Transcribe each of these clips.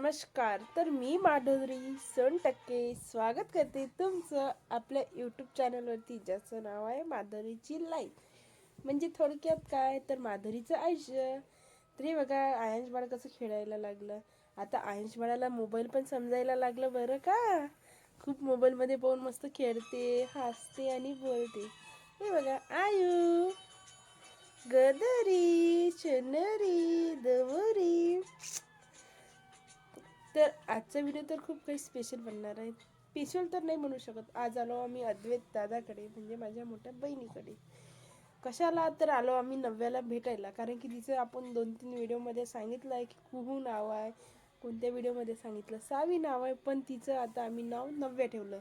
नमस्कार. तर मी माधुरी सोनटक्के स्वागत करते तुमचं आपल्या यूट्यूब चॅनलवरती, ज्याचं नाव आहे माधुरीची लाईफ. म्हणजे थोडक्यात काय तर माधुरीचं आयुष्य. तरी बघा आयंश बाळ कसं खेळायला लागलं. आता आयंश बाळाला मोबाईल पण समजायला लागलं बरं का. खूप मोबाईलमध्ये पाहून मस्त खेळते, हसते आणि बोलते. हे बघा आयू, गदरी, चुनरी, दवरी. तर आजचा व्हिडिओ तर खूप काही स्पेशल बनणार आहे. स्पेशल तर नाही म्हणू शकत. आज आलो आम्ही अद्वैत दादाकडे, म्हणजे माझ्या मोठ्या बहिणीकडे. कशाला तर आलो आम्ही नव्याला भेटायला, कारण की तिचं आपण 2-3 व्हिडिओमध्ये सांगितलं आहे की कुहू नाव आहे. कोणत्या व्हिडिओमध्ये सांगितलं सावी नाव आहे, पण तिचं आता आम्ही नाव नव्या ठेवलं.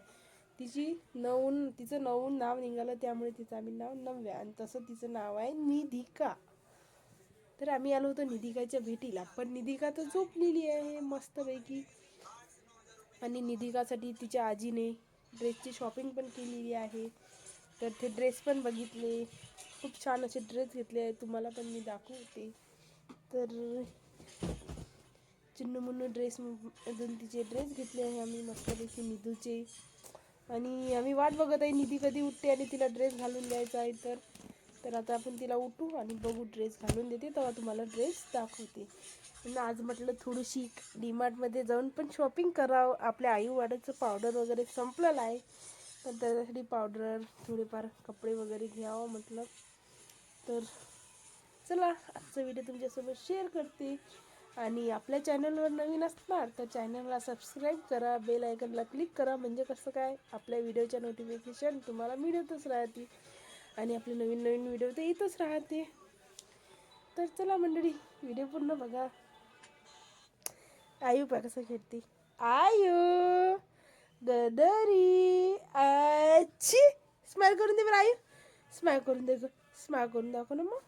तिचं नवून नाव निघालं, त्यामुळे तिचं आम्ही नाव नव्या. आणि तसं तिचं नाव आहे निधिका. तर आम्ही आलो होतो निधिकाच्या भेटीला, पण निधिका तर झोपलेली आहे मस्तपैकी. आणि निधिकासाठी तिच्या आजीने ड्रेसची शॉपिंग पण केलेली आहे. तर ते ड्रेस पण बघितले. खूप छान असे ड्रेस घेतले आहे, तुम्हाला पण मी दाखवते. तर चिन्नमुन्नू ड्रेस मधून तिचे ड्रेस घेतले आहे आम्ही मस्तपैकी निधूचे. आणि आम्ही वाट बघत आहे निधी कधी उठते आणि तिला ड्रेस घालून द्यायचा आहे. तर आता आपण तिला उठू आणि बघू, ड्रेस घालून देते तेव्हा तुम्हाला ड्रेस दाखवते. आणि आज म्हटलं थोडीशी डीमार्टमध्ये जाऊन पण शॉपिंग करावं. आपल्या आईवाड्याचं पावडर वगैरे संपलेलं आहे, तर त्यासाठी पावडर थोडेफार कपडे वगैरे घ्यावं म्हटलं. तर चला आजचा व्हिडिओ तुमच्यासोबत शेअर करते. आणि आपल्या चॅनलवर नवीन असणार तर चॅनलला सबस्क्राईब करा, बेल आयकनला क्लिक करा, म्हणजे कसं काय आपल्या व्हिडिओच्या नोटिफिकेशन तुम्हाला मिळतच राहते आणि आपले नवीन नवीन व्हिडिओ तर येतच राहते. तर चला मंडळी, व्हिडिओ पूर्ण बघा. आयू पा कसं खेळते. आयू, गदरी, आची स्माइल करून दे बरं आयू. स्माइल करून दे ग, स्माइल करून दाखव ना मग.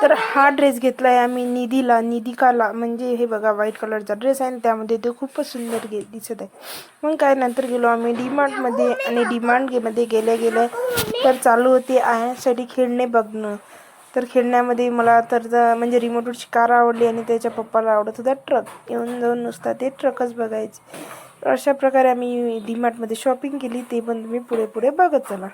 तर हा ड्रेस घेतलाय आम्ही निधिकाला, म्हणजे हे बघा व्हाईट कलरचा ड्रेस आहे, त्यामध्ये तो खूपच सुंदर दिसत आहे. मग काय नंतर गेलो आम्ही डीमार्टमध्ये, आणि डीमार्टमध्ये गेल्या तर चालू होते आयासाठी खेळणे बघणं. तर खेळण्यामध्ये मला तर म्हणजे रिमोटवरची कार आवडली, आणि त्याच्या पप्पाला आवडत होता ट्रक. येऊन जाऊन नुसता ते ट्रकच बघायचे. अशा प्रकारे आम्ही डीमार्टमध्ये शॉपिंग केली, ते पण तुम्ही पुढे पुढे बघत चला.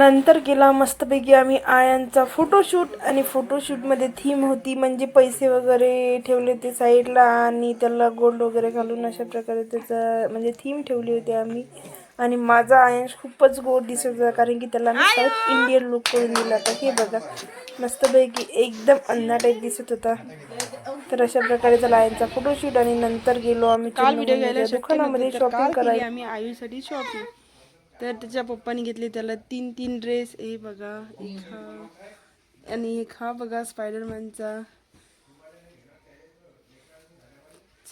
नंतर केला मस्तपैकी आम्ही आयांचा फोटोशूट. आणि फोटोशूटमध्ये थीम होती, म्हणजे पैसे वगैरे ठेवले होते साईडला आणि त्याला गोल्ड वगैरे घालून अशा प्रकारे त्याचं म्हणजे थीम ठेवली होती आम्ही. आणि माझा आयांश खूपच गोड दिसत होता, कारण की त्याला मी साऊथ इंडियन लुक करून दिला होता. हे बघा मस्तपैकी एकदम अन्ना टाईप दिसत होता. तर अशा प्रकारे त्याला आयांचा फोटोशूट. आणि नंतर गेलो आम्ही चंदुमणीच्या दुकानामध्ये शॉपिंग करायला. आम्ही आयुसाठी शॉपिंग. तर त्याच्या पप्पानी घेतले त्याला 3 ड्रेस. हे बघा एक हा आणि एक हा बघा स्पायडरमॅनचा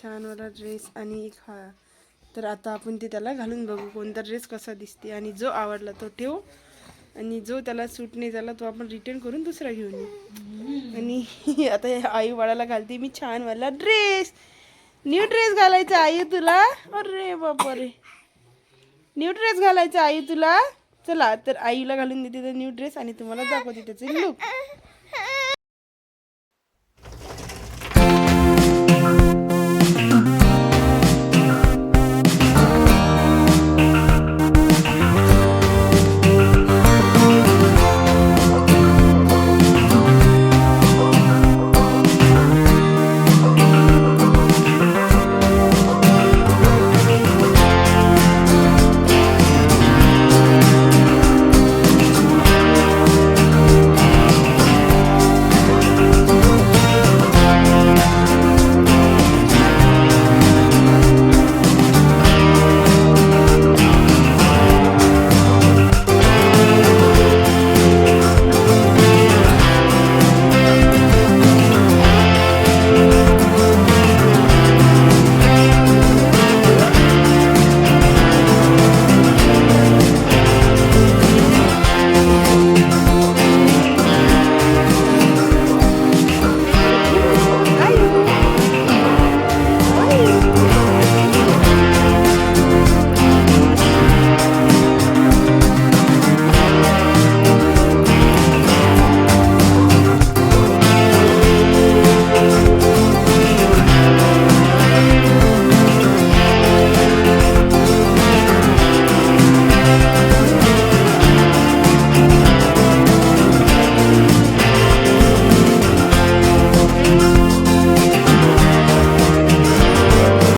छान वाला ड्रेस आणि एक हा. तर आता आपण ते त्याला घालून बघू कोणता ड्रेस कसा दिसते, आणि जो आवडला तो ठेवू आणि जो त्याला सूट नाही झाला तो आपण रिटर्न करून दुसरा घेऊन येऊ. आणि आता आई बाळाला घालते मी छान वाला ड्रेस. न्यू ड्रेस घालायचा आई तुला. अरे बापरे, न्यू ड्रेस घालायचा आई तुला. चला तर आईला घालून देते न्यू ड्रेस आणि तुम्हाला दाखवते त्याचे लुक.